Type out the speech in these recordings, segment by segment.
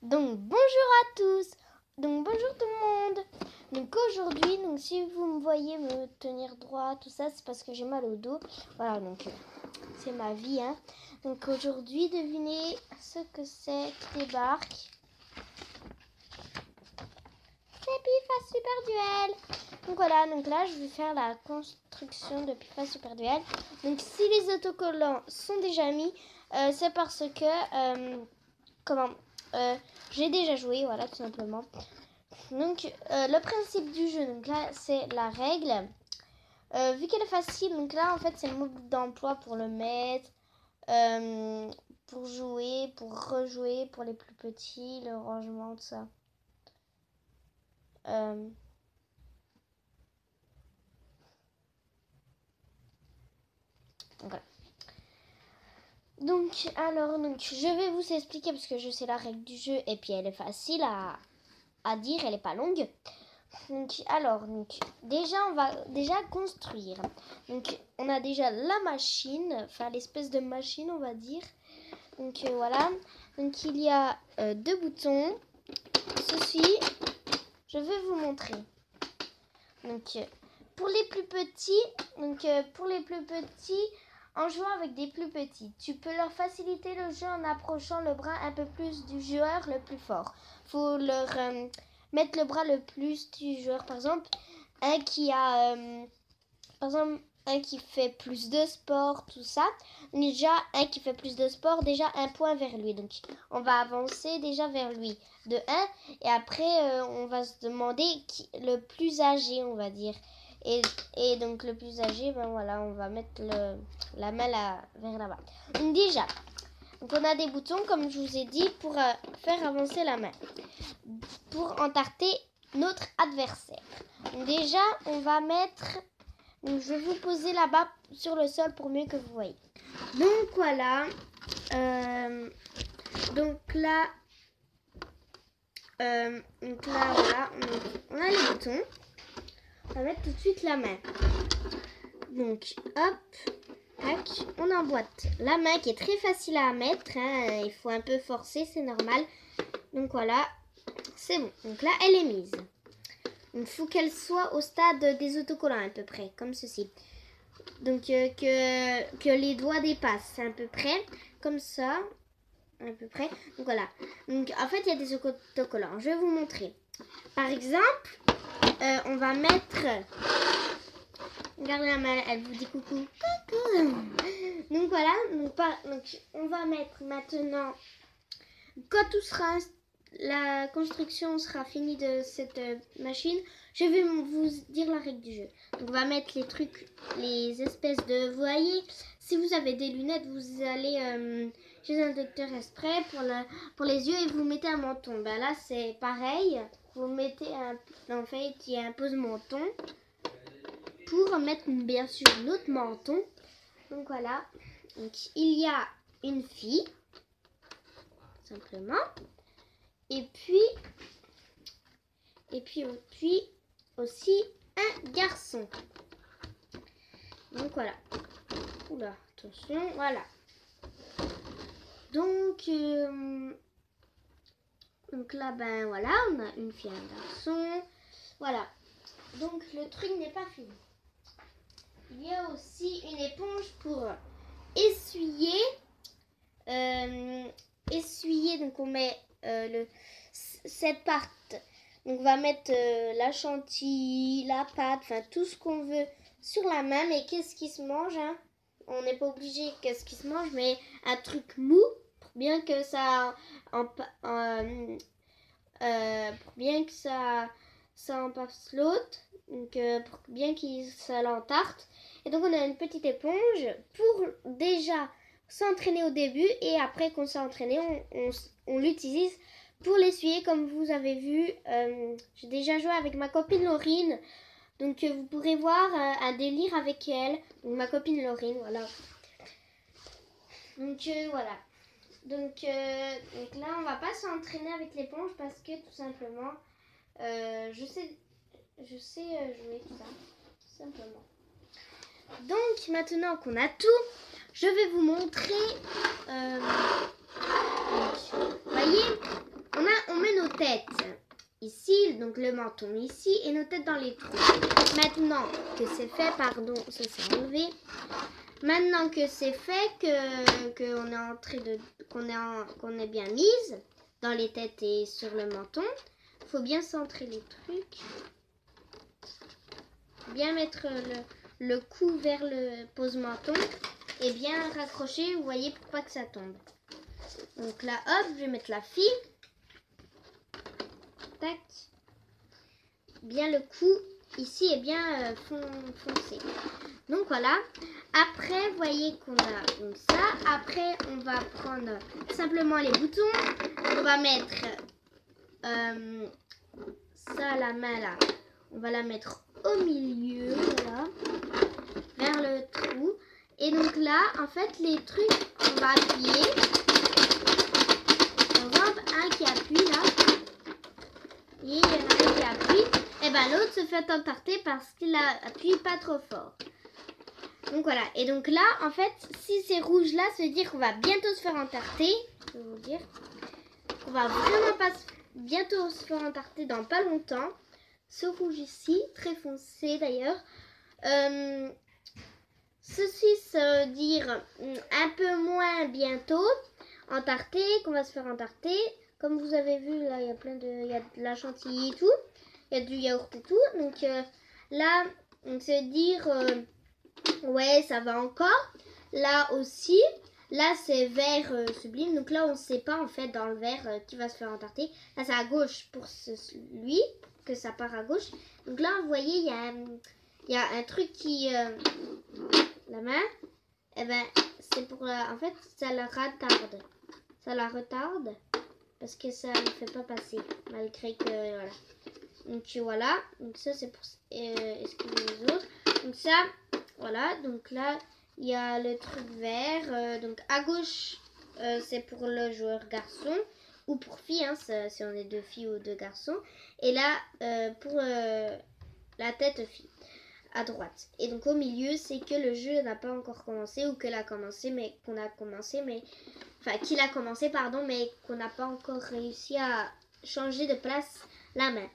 Donc bonjour à tous. Donc bonjour tout le monde. Donc aujourd'hui, si vous me voyez me tenir droit, tout ça, c'est parce que j'ai mal au dos. Voilà, donc c'est ma vie, hein. Donc aujourd'hui, devinez ce que c'est qui débarque. C'est Pifa Super Duel. Donc voilà, donc là je vais faire la construction de Pifa Super Duel. Donc si les autocollants sont déjà mis, c'est parce que j'ai déjà joué, voilà, tout simplement. Donc le principe du jeu, donc là c'est la règle. Vu qu'elle est facile, donc là en fait c'est le mode d'emploi pour le mettre, pour jouer, pour rejouer, pour les plus petits, le rangement, tout ça. Voilà. Donc je vais vous expliquer parce que je sais la règle du jeu et puis elle est facile à dire, elle est pas longue. Donc déjà on va construire. Donc on a déjà la machine, enfin l'espèce de machine on va dire. Donc voilà. Donc il y a deux boutons. Ceci, je vais vous montrer. Donc pour les plus petits, en jouant avec des plus petits, tu peux leur faciliter le jeu en approchant le bras un peu plus du joueur le plus fort. Faut leur mettre le bras le plus du joueur. Par exemple, un qui fait plus de sport, tout ça. Déjà, un qui fait plus de sport, déjà un point vers lui. Donc, on va avancer déjà vers lui de 1. Et après, on va se demander le plus âgé, on va dire. Et donc, le plus âgé, ben voilà, on va mettre la main vers là-bas. Donc, déjà, on a des boutons, comme je vous ai dit, pour faire avancer la main. Pour entarter notre adversaire. Donc, déjà, on va mettre... Donc, je vais vous poser là-bas sur le sol pour mieux que vous voyez. Donc, voilà. Donc là, voilà. On a les boutons. On va mettre tout de suite la main. Donc, hop. Tac. On emboîte la main qui est très facile à mettre. Hein. Il faut un peu forcer, c'est normal. Donc, voilà. C'est bon. Donc là, elle est mise. Il faut qu'elle soit au stade des autocollants à peu près, comme ceci. Donc que les doigts dépassent à peu près, comme ça, à peu près. Donc voilà. Donc en fait, il y a des autocollants. Je vais vous montrer. Par exemple, on va mettre... Regardez la main, elle vous dit coucou. Coucou. Donc voilà. Donc on va mettre maintenant, quand tout sera... La construction sera finie de cette machine. Je vais vous dire la règle du jeu. Donc on va mettre les trucs, les espèces de... Vous voyez, si vous avez des lunettes, vous allez chez un docteur exprès pour les yeux et vous mettez un menton. Ben là, c'est pareil. Vous mettez en fait, il y a un pose-menton pour mettre bien sûr notre menton. Donc voilà. Donc il y a une fille, simplement. Et puis aussi un garçon. Donc voilà. Oula, attention, voilà. Donc là, ben voilà, on a une fille et un garçon. Voilà. Donc le truc n'est pas fini. Il y a aussi une éponge pour essuyer. Donc on met cette partie. Donc on va mettre la chantilly, la pâte, enfin tout ce qu'on veut sur la main. Mais qu'est-ce qui se mange, hein? On n'est pas obligé qu'est-ce qui se mange, mais un truc mou pour bien que ça en passe l'autre. Donc pour bien que ça l'entarte. Et donc on a une petite éponge pour déjà s'entraîner au début et après qu'on s'est entraîné, on l'utilise pour l'essuyer comme vous avez vu. J'ai déjà joué avec ma copine Laurine, donc vous pourrez voir un délire avec elle, donc ma copine Laurine, voilà. Donc voilà. Donc là on va pas s'entraîner avec l'éponge parce que tout simplement je sais jouer tout ça, tout simplement. Donc maintenant qu'on a tout, je vais vous montrer. Vous voyez, on a donc le menton ici et nos têtes dans les trous. Maintenant que c'est fait, pardon, ça s'est enlevé. Maintenant que c'est fait, qu'on est en train de, qu'on est bien mise dans les têtes et sur le menton, faut bien centrer les trucs, bien mettre le cou vers le pose-menton et bien raccrocher, vous voyez, pour pas que ça tombe. Donc là, hop, je vais mettre la fille. Tac. Bien le cou ici est bien foncé. Donc voilà. Après, vous voyez qu'on a donc ça. Après, on va prendre simplement les boutons. On va mettre ça, la main là. On va la mettre au milieu, voilà, vers le trou. Et donc là, en fait, les trucs, on va appuyer. Par exemple, un qui appuie là. Et il y en a un qui appuie. Et ben l'autre se fait entarter parce qu'il appuie pas trop fort. Donc voilà. Et donc là, en fait, si c'est rouge là, ça veut dire qu'on va bientôt se faire entarter. Je vais vous dire. On va vraiment pas bientôt se faire entarter dans pas longtemps. Ce rouge ici, très foncé d'ailleurs. Ceci, ça veut dire un peu moins bientôt entarté, qu'on va se faire entarter. Comme vous avez vu, là, il y a de la chantilly et tout. Il y a du yaourt et tout. Donc là, ça veut dire, ouais, ça va encore. Là aussi, là, c'est vert sublime. Donc là, on ne sait pas, en fait, dans le vert qui va se faire entarter. Là, c'est à gauche pour lui, que ça part à gauche. Donc là, vous voyez, il y a un truc qui... la main, eh ben, c'est pour... en fait, ça la retarde. Ça la retarde parce que ça ne fait pas passer, malgré que... voilà. Donc voilà. Donc ça, c'est pour... excusez les autres. Donc ça, voilà. Donc là, il y a le truc vert. Donc à gauche, c'est pour le joueur garçon. Ou pour fille, hein, si on est 2 filles ou 2 garçons. Et là, pour la tête fille. À droite. Et donc au milieu, c'est que le jeu n'a pas encore commencé ou qu'il a commencé, mais qu'il a commencé, pardon, mais qu'on n'a pas encore réussi à changer de place la main.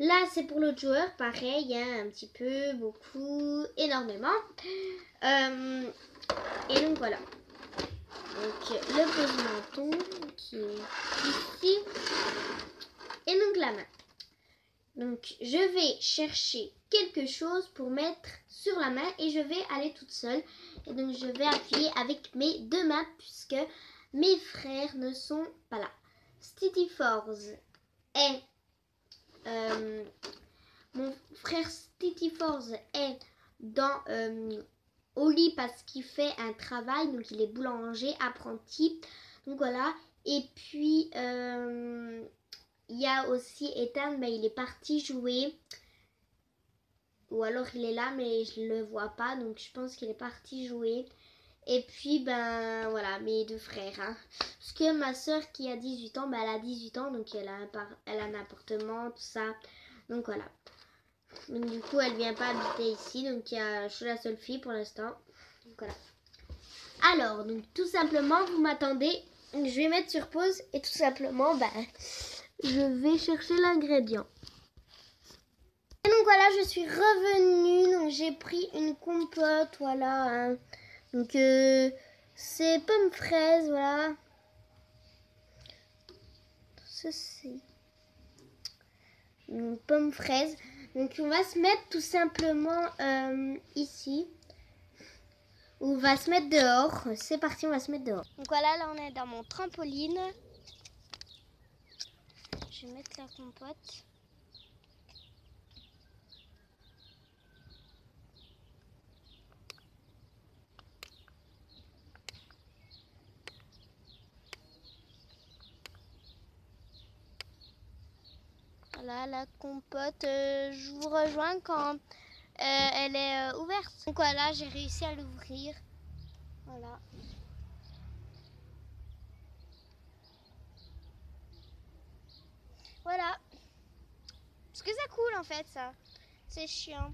Là, c'est pour l'autre joueur, pareil, hein, un petit peu, beaucoup, énormément. Et donc voilà. Donc le pose-menton qui est ici. Et donc la main. Donc, je vais chercher quelque chose pour mettre sur la main et je vais aller toute seule. Et donc, je vais appuyer avec mes 2 mains puisque mes frères ne sont pas là. Stitty Force est... mon frère Stitty Force est dans... au lit parce qu'il fait un travail. Donc, il est boulanger, apprenti. Donc, voilà. Et puis... il y a aussi Ethan, mais il est parti jouer. Ou alors il est là, mais je ne le vois pas. Donc je pense qu'il est parti jouer. Et puis, ben voilà, mes 2 frères. Hein. Parce que ma soeur qui a 18 ans, ben, elle a 18 ans. Donc elle a un appartement, tout ça. Donc voilà. Donc du coup, elle ne vient pas habiter ici. Donc je suis la seule fille pour l'instant. Donc voilà. Alors, donc tout simplement, vous m'attendez. Je vais mettre sur pause. Et tout simplement, ben... je vais chercher l'ingrédient. Et donc voilà, je suis revenue. Donc j'ai pris une compote, voilà. Hein. Donc c'est pomme fraise, voilà. Ceci. Une pomme fraise. Donc on va se mettre tout simplement ici. On va se mettre dehors. C'est parti, on va se mettre dehors. Donc voilà, là on est dans mon trampoline. Je vais mettre la compote. Voilà la compote. Je vous rejoins quand elle est ouverte. Donc voilà, j'ai réussi à l'ouvrir. Voilà. Voilà. Parce que ça coule en fait ça. C'est chiant.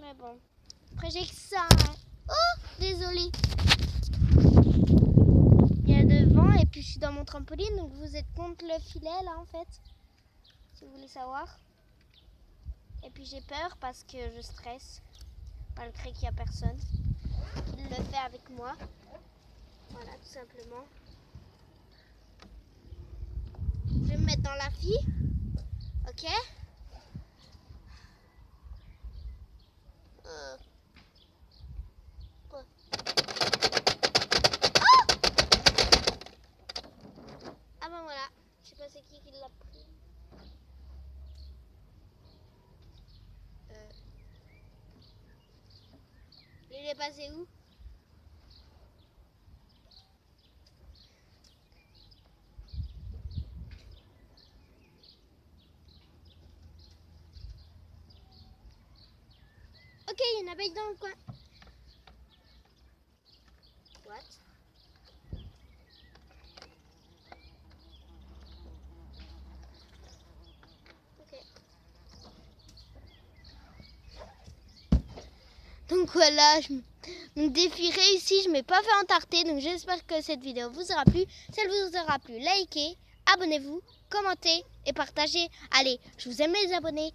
Mais bon. Après j'ai que ça. Hein. Oh, désolé. Il y a devant et puis je suis dans mon trampoline. Donc vous êtes contre le filet là en fait. Si vous voulez savoir. Et puis j'ai peur parce que je stresse, malgré qu'il n'y a personne qui le fait avec moi. Voilà, tout simplement. Je vais me mettre dans la fille. Ok. Quoi? Oh! Ah ben voilà, je sais pas c'est qui l'a pris. Il est passé où? Ok, il y a une abeille dans le coin. What? Ok. Donc voilà, mon défi réussi, je ne m'ai pas fait entarter. Donc j'espère que cette vidéo vous aura plu. Si elle vous aura plu, likez, abonnez-vous, commentez et partagez. Allez, je vous aime les abonnés.